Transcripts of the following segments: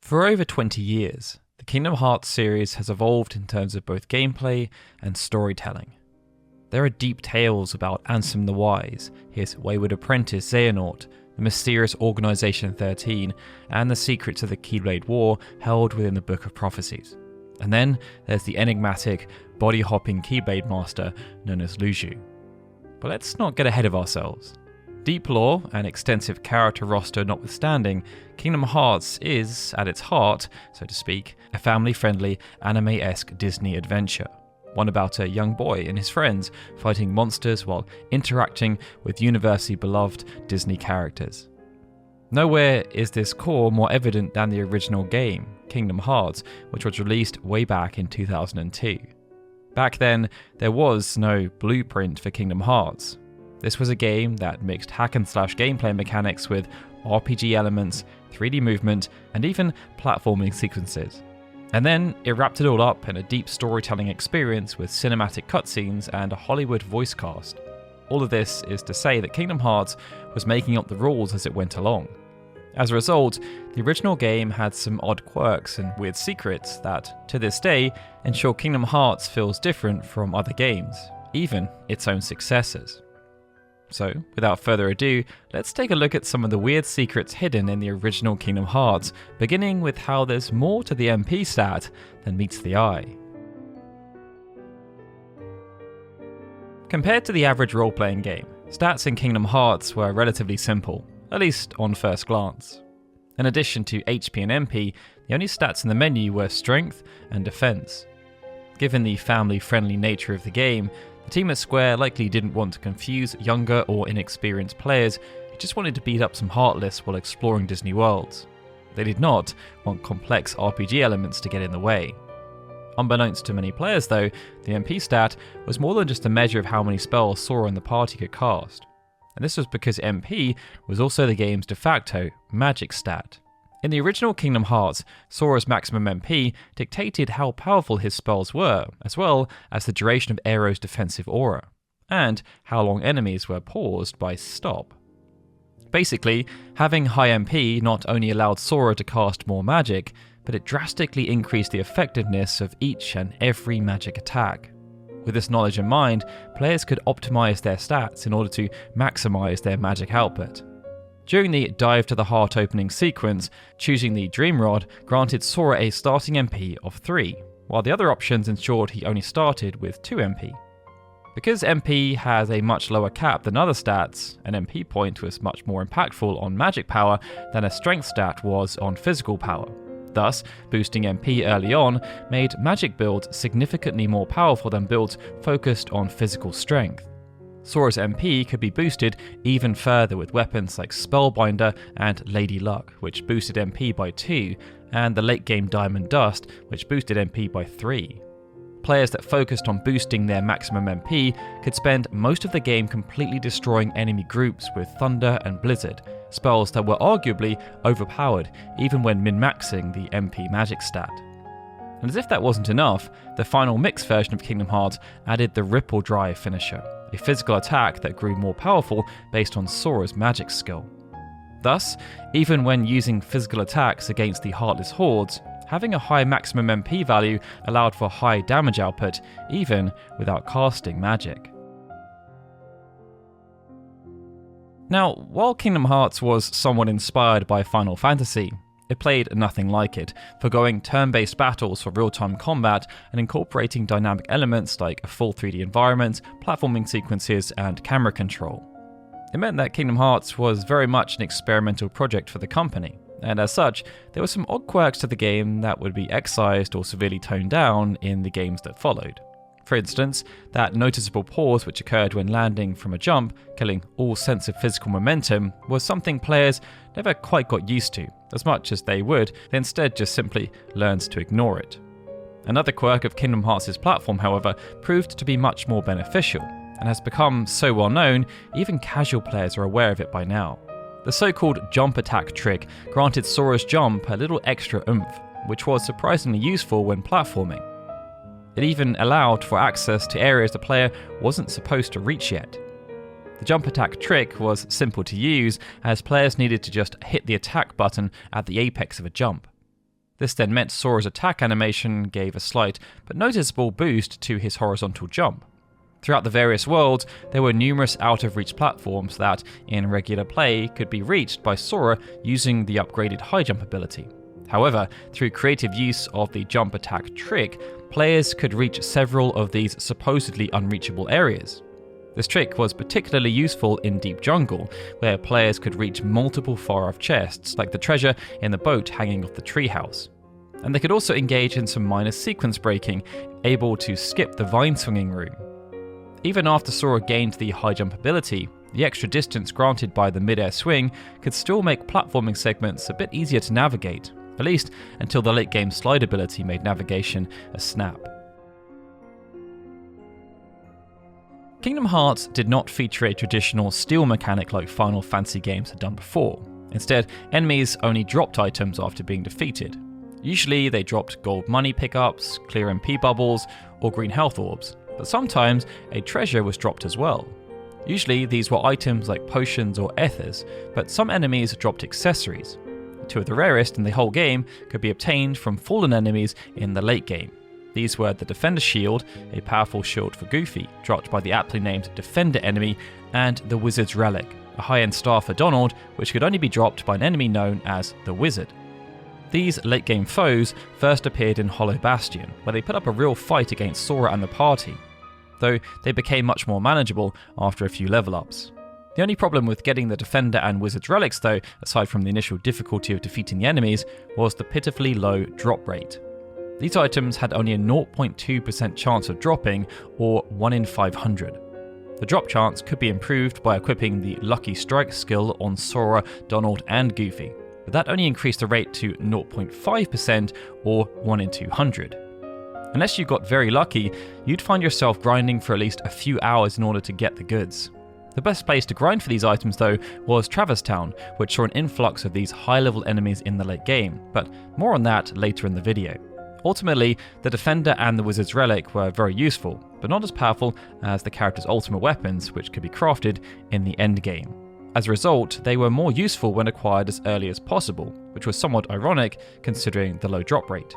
For over 20 years, the Kingdom Hearts series has evolved in terms of both gameplay and storytelling. There are deep tales about Ansem the Wise, his wayward apprentice Xehanort, the mysterious Organization 13, and the secrets of the Keyblade War held within the Book of Prophecies. And then there's the enigmatic, body-hopping Keyblade Master known as Luju. But let's not get ahead of ourselves. Deep lore and extensive character roster notwithstanding, Kingdom Hearts is, at its heart, so to speak, a family-friendly, anime-esque Disney adventure. One about a young boy and his friends fighting monsters while interacting with universally beloved Disney characters. Nowhere is this core more evident than the original game, Kingdom Hearts, which was released way back in 2002. Back then, there was no blueprint for Kingdom Hearts. This was a game that mixed hack-and-slash gameplay mechanics with RPG elements, 3D movement, and even platforming sequences. And then it wrapped it all up in a deep storytelling experience with cinematic cutscenes and a Hollywood voice cast. All of this is to say that Kingdom Hearts was making up the rules as it went along. As a result, the original game had some odd quirks and weird secrets that, to this day, ensure Kingdom Hearts feels different from other games, even its own successors. So, without further ado, let's take a look at some of the weird secrets hidden in the original Kingdom Hearts, beginning with how there's more to the MP stat than meets the eye. Compared to the average role-playing game, stats in Kingdom Hearts were relatively simple, at least on first glance. In addition to HP and MP, the only stats in the menu were strength and defense. Given the family-friendly nature of the game, the team at Square likely didn't want to confuse younger or inexperienced players who just wanted to beat up some Heartless while exploring Disney worlds. They did not want complex RPG elements to get in the way. Unbeknownst to many players though, the MP stat was more than just a measure of how many spells Sora and the party could cast. And this was because MP was also the game's de facto magic stat. In the original Kingdom Hearts, Sora's maximum MP dictated how powerful his spells were, as well as the duration of Aero's defensive aura, and how long enemies were paused by stop. Basically, having high MP not only allowed Sora to cast more magic, but it drastically increased the effectiveness of each and every magic attack. With this knowledge in mind, players could optimize their stats in order to maximize their magic output. During the Dive to the Heart opening sequence, choosing the Dream Rod granted Sora a starting MP of 3, while the other options ensured he only started with 2 MP. Because MP has a much lower cap than other stats, an MP point was much more impactful on magic power than a strength stat was on physical power. Thus, boosting MP early on made magic builds significantly more powerful than builds focused on physical strength. Sora's MP could be boosted even further with weapons like Spellbinder and Lady Luck, which boosted MP by 2, and the late game Diamond Dust, which boosted MP by 3. Players that focused on boosting their maximum MP could spend most of the game completely destroying enemy groups with Thunder and Blizzard, spells that were arguably overpowered even when min-maxing the MP magic stat. And as if that wasn't enough, the final mix version of Kingdom Hearts added the Ripple Drive finisher, a physical attack that grew more powerful based on Sora's magic skill. Thus, even when using physical attacks against the Heartless Hordes, having a high maximum MP value allowed for high damage output, even without casting magic. Now, while Kingdom Hearts was somewhat inspired by Final Fantasy, it played nothing like it, forgoing turn-based battles for real-time combat and incorporating dynamic elements like a full 3D environment, platforming sequences, and camera control. It meant that Kingdom Hearts was very much an experimental project for the company, and as such, there were some odd quirks to the game that would be excised or severely toned down in the games that followed. For instance, that noticeable pause which occurred when landing from a jump, killing all sense of physical momentum, was something players never quite got used to, as much as they would, they instead just simply learned to ignore it. Another quirk of Kingdom Hearts' platform, however, proved to be much more beneficial, and has become so well known, even casual players are aware of it by now. The so-called jump attack trick granted Sora's jump a little extra oomph, which was surprisingly useful when platforming. It even allowed for access to areas the player wasn't supposed to reach yet. The jump attack trick was simple to use, as players needed to just hit the attack button at the apex of a jump. This then meant Sora's attack animation gave a slight but noticeable boost to his horizontal jump. Throughout the various worlds, there were numerous out-of-reach platforms that, in regular play, could be reached by Sora using the upgraded high jump ability. However, through creative use of the jump attack trick, players could reach several of these supposedly unreachable areas. This trick was particularly useful in Deep Jungle, where players could reach multiple far-off chests, like the treasure in the boat hanging off the treehouse. And they could also engage in some minor sequence breaking, able to skip the vine-swinging room. Even after Sora gained the high jump ability, the extra distance granted by the mid-air swing could still make platforming segments a bit easier to navigate, at least until the late-game slide ability made navigation a snap. Kingdom Hearts did not feature a traditional steal mechanic like Final Fantasy games had done before. Instead, enemies only dropped items after being defeated. Usually they dropped gold money pickups, clear MP bubbles, or green health orbs, but sometimes a treasure was dropped as well. Usually these were items like potions or ethers, but some enemies dropped accessories. Two of the rarest in the whole game could be obtained from fallen enemies in the late game. These were the Defender Shield, a powerful shield for Goofy, dropped by the aptly named Defender enemy, and the Wizard's Relic, a high-end star for Donald, which could only be dropped by an enemy known as the Wizard. These late-game foes first appeared in Hollow Bastion, where they put up a real fight against Sora and the party, though they became much more manageable after a few level-ups. The only problem with getting the Defender and Wizard's Relics though, aside from the initial difficulty of defeating the enemies, was the pitifully low drop rate. These items had only a 0.2% chance of dropping, or 1 in 500. The drop chance could be improved by equipping the Lucky Strike skill on Sora, Donald and Goofy, but that only increased the rate to 0.5% or 1 in 200. Unless you got very lucky, you'd find yourself grinding for at least a few hours in order to get the goods. The best place to grind for these items though was Traverse Town, which saw an influx of these high-level enemies in the late game, but more on that later in the video. Ultimately, the Defender and the Wizard's Relic were very useful, but not as powerful as the character's ultimate weapons, which could be crafted in the Endgame. As a result, they were more useful when acquired as early as possible, which was somewhat ironic considering the low drop rate.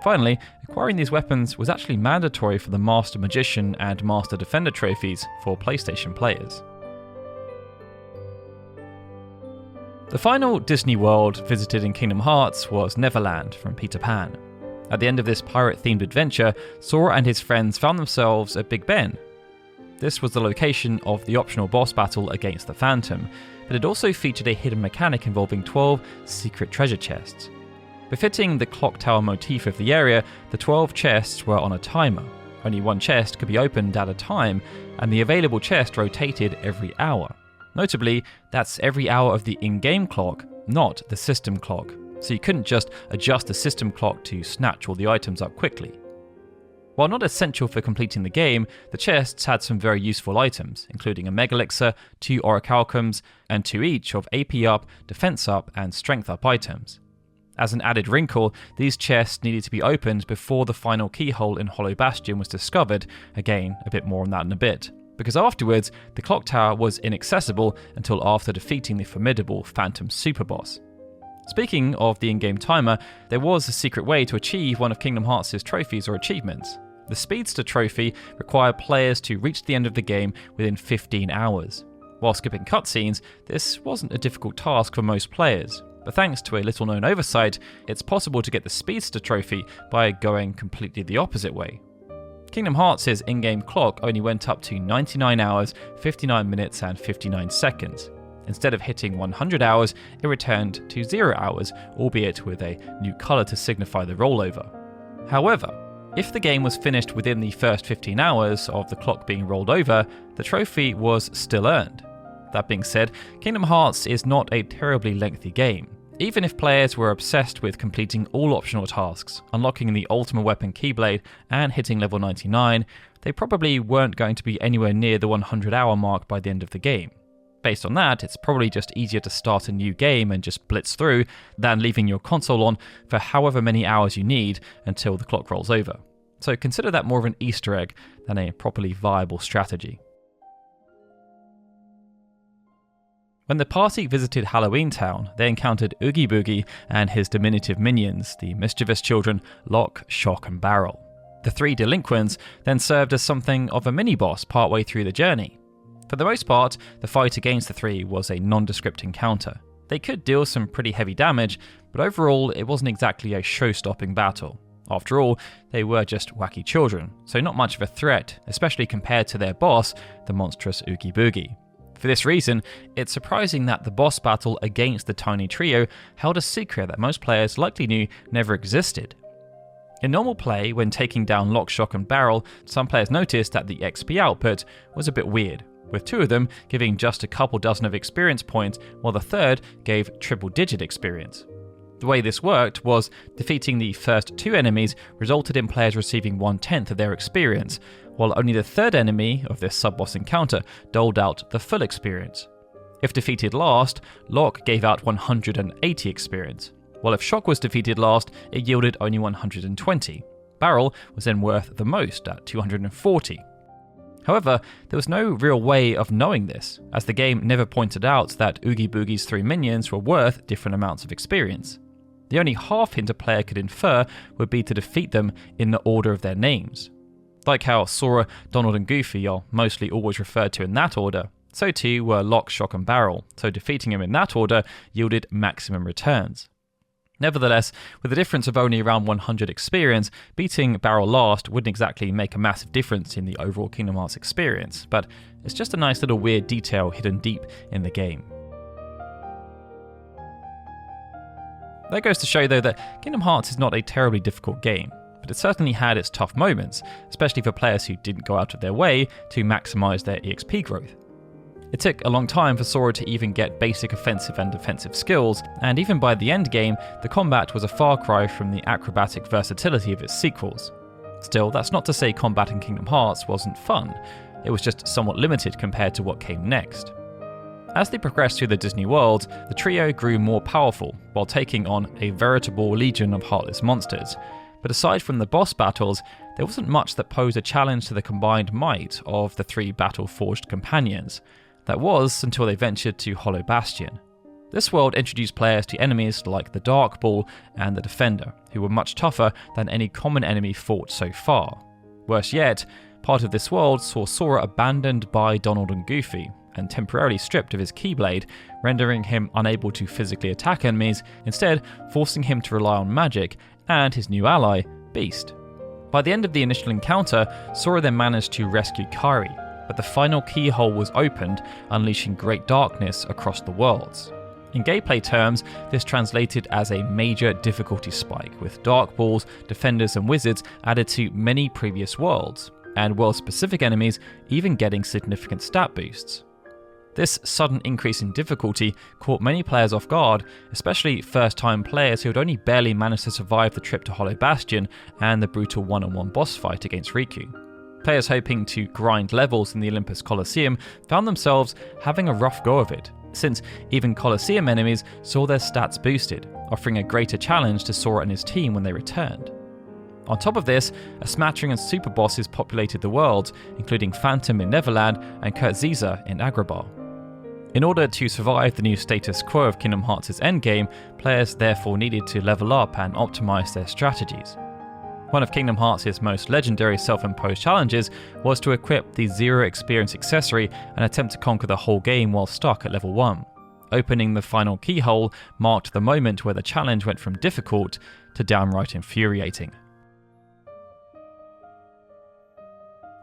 Finally, acquiring these weapons was actually mandatory for the Master Magician and Master Defender trophies for PlayStation players. The final Disney world visited in Kingdom Hearts was Neverland from Peter Pan. At the end of this pirate-themed adventure, Sora and his friends found themselves at Big Ben. This was the location of the optional boss battle against the Phantom, but it also featured a hidden mechanic involving 12 secret treasure chests. Befitting the clock tower motif of the area, the 12 chests were on a timer. Only one chest could be opened at a time, and the available chest rotated every hour. Notably, that's every hour of the in-game clock, not the system clock, so you couldn't just adjust the system clock to snatch all the items up quickly. While not essential for completing the game, the chests had some very useful items, including a Mega Elixir, 2 Orichalcums, and 2 each of AP up, Defense up, and Strength up items. As an added wrinkle, these chests needed to be opened before the final keyhole in Hollow Bastion was discovered, again, a bit more on that in a bit, because afterwards, the clock tower was inaccessible until after defeating the formidable Phantom Superboss. Speaking of the in-game timer, there was a secret way to achieve one of Kingdom Hearts' trophies or achievements. The Speedster trophy required players to reach the end of the game within 15 hours. While skipping cutscenes, this wasn't a difficult task for most players, but thanks to a little-known oversight, it's possible to get the Speedster trophy by going completely the opposite way. Kingdom Hearts' in-game clock only went up to 99 hours, 59 minutes and 59 seconds. Instead of hitting 100 hours, it returned to 0 hours, albeit with a new colour to signify the rollover. However, if the game was finished within the first 15 hours of the clock being rolled over, the trophy was still earned. That being said, Kingdom Hearts is not a terribly lengthy game. Even if players were obsessed with completing all optional tasks, unlocking the Ultimate Weapon Keyblade and hitting level 99, they probably weren't going to be anywhere near the 100-hour mark by the end of the game. Based on that, it's probably just easier to start a new game and just blitz through than leaving your console on for however many hours you need until the clock rolls over. So consider that more of an Easter egg than a properly viable strategy. When the party visited Halloween Town, they encountered Oogie Boogie and his diminutive minions, the mischievous children Lock, Shock and Barrel. The three delinquents then served as something of a mini-boss partway through the journey. For the most part, the fight against the three was a nondescript encounter. They could deal some pretty heavy damage, but overall it wasn't exactly a show-stopping battle. After all, they were just wacky children, so not much of a threat, especially compared to their boss, the monstrous Oogie Boogie. For this reason, it's surprising that the boss battle against the tiny trio held a secret that most players likely knew never existed. In normal play, when taking down Lock, Shock and Barrel, some players noticed that the XP output was a bit weird, with two of them giving just a couple dozen of experience points, while the third gave triple-digit experience. The way this worked was defeating the first two enemies resulted in players receiving 1/10 of their experience, while only the third enemy of this sub-boss encounter doled out the full experience. If defeated last, Lock gave out 180 experience, while if Shock was defeated last, it yielded only 120. Barrel was then worth the most at 240. However, there was no real way of knowing this, as the game never pointed out that Oogie Boogie's three minions were worth different amounts of experience. The only half hint a player could infer would be to defeat them in the order of their names. Like how Sora, Donald and Goofy are mostly always referred to in that order, so too were Lock, Shock and Barrel, so defeating them in that order yielded maximum returns. Nevertheless, with a difference of only around 100 experience, beating Barrel last wouldn't exactly make a massive difference in the overall Kingdom Hearts experience, but it's just a nice little weird detail hidden deep in the game. That goes to show though that Kingdom Hearts is not a terribly difficult game, but it certainly had its tough moments, especially for players who didn't go out of their way to maximise their EXP growth. It took a long time for Sora to even get basic offensive and defensive skills, and even by the end game, the combat was a far cry from the acrobatic versatility of its sequels. Still, that's not to say combat in Kingdom Hearts wasn't fun, it was just somewhat limited compared to what came next. As they progressed through the Disney world, the trio grew more powerful, while taking on a veritable legion of heartless monsters. But aside from the boss battles, there wasn't much that posed a challenge to the combined might of the three battle-forged companions. That was until they ventured to Hollow Bastion. This world introduced players to enemies like the Dark Ball and the Defender, who were much tougher than any common enemy fought so far. Worse yet, part of this world saw Sora abandoned by Donald and Goofy, and temporarily stripped of his Keyblade, rendering him unable to physically attack enemies, instead forcing him to rely on magic and his new ally, Beast. By the end of the initial encounter, Sora then managed to rescue Kairi, but the final keyhole was opened, unleashing great darkness across the worlds. In gameplay terms, this translated as a major difficulty spike, with Dark Balls, Defenders and Wizards added to many previous worlds, and world-specific enemies even getting significant stat boosts. This sudden increase in difficulty caught many players off guard, especially first-time players who had only barely managed to survive the trip to Hollow Bastion and the brutal one-on-one boss fight against Riku. Players hoping to grind levels in the Olympus Coliseum found themselves having a rough go of it, since even Coliseum enemies saw their stats boosted, offering a greater challenge to Sora and his team when they returned. On top of this, a smattering of super bosses populated the world, including Phantom in Neverland and Kurtziza in Agrabah. In order to survive the new status quo of Kingdom Hearts' Endgame, players therefore needed to level up and optimise their strategies. One of Kingdom Hearts' most legendary self-imposed challenges was to equip the Zero Experience accessory and attempt to conquer the whole game while stuck at level 1. Opening the final keyhole marked the moment where the challenge went from difficult to downright infuriating.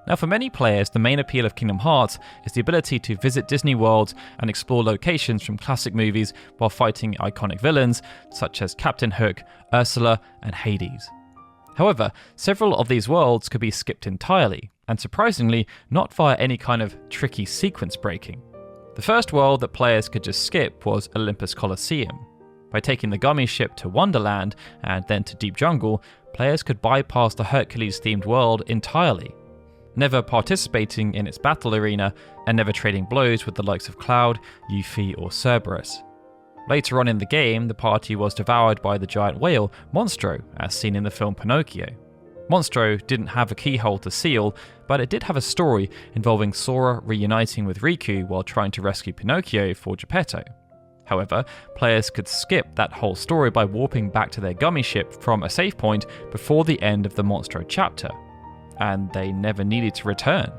Now, for many players, the main appeal of Kingdom Hearts is the ability to visit Disney worlds and explore locations from classic movies while fighting iconic villains such as Captain Hook, Ursula, and Hades. However, several of these worlds could be skipped entirely, and surprisingly, not via any kind of tricky sequence breaking. The first world that players could just skip was Olympus Coliseum. By taking the Gummy ship to Wonderland and then to Deep Jungle, players could bypass the Hercules-themed world entirely, never participating in its battle arena and never trading blows with the likes of Cloud, Yuffie or Cerberus. Later on in the game, the party was devoured by the giant whale, Monstro, as seen in the film Pinocchio. Monstro didn't have a keyhole to seal, but it did have a story involving Sora reuniting with Riku while trying to rescue Pinocchio for Geppetto. However, players could skip that whole story by warping back to their gummy ship from a save point before the end of the Monstro chapter, and they never needed to return.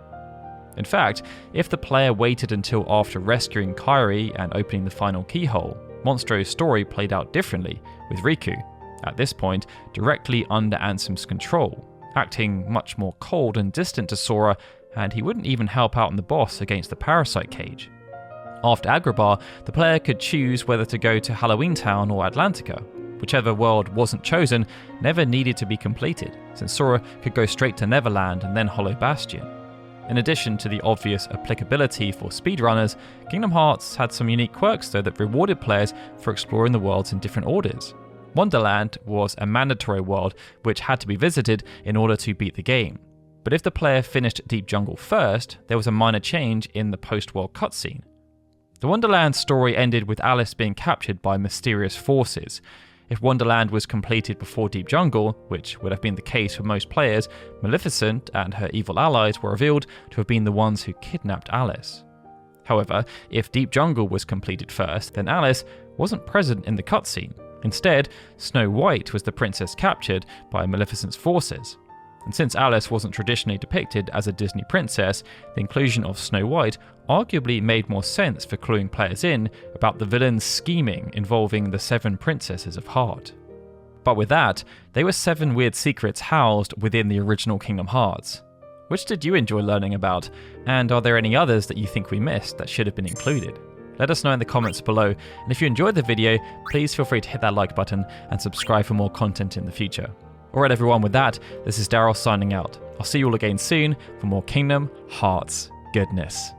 In fact, if the player waited until after rescuing Kairi and opening the final keyhole, Monstro's story played out differently, with Riku, at this point, directly under Ansem's control, acting much more cold and distant to Sora, and he wouldn't even help out on the boss against the Parasite Cage. After Agrabah, the player could choose whether to go to Halloween Town or Atlantica. Whichever world wasn't chosen never needed to be completed, since Sora could go straight to Neverland and then Hollow Bastion. In addition to the obvious applicability for speedrunners, Kingdom Hearts had some unique quirks though that rewarded players for exploring the worlds in different orders. Wonderland was a mandatory world which had to be visited in order to beat the game. But if the player finished Deep Jungle first, there was a minor change in the post-world cutscene. The Wonderland story ended with Alice being captured by mysterious forces. If Wonderland was completed before Deep Jungle, which would have been the case for most players, Maleficent and her evil allies were revealed to have been the ones who kidnapped Alice. However, if Deep Jungle was completed first, then Alice wasn't present in the cutscene. Instead, Snow White was the princess captured by Maleficent's forces. And since Alice wasn't traditionally depicted as a Disney princess, the inclusion of Snow White arguably made more sense for cluing players in about the villain's scheming involving the 7 princesses of Heart. But with that, they were 7 weird secrets housed within the original Kingdom Hearts. Which did you enjoy learning about, and are there any others that you think we missed that should have been included? Let us know in the comments below, and if you enjoyed the video, please feel free to hit that like button and subscribe for more content in the future. Alright everyone, with that, this is Darryl signing out. I'll see you all again soon for more Kingdom Hearts goodness.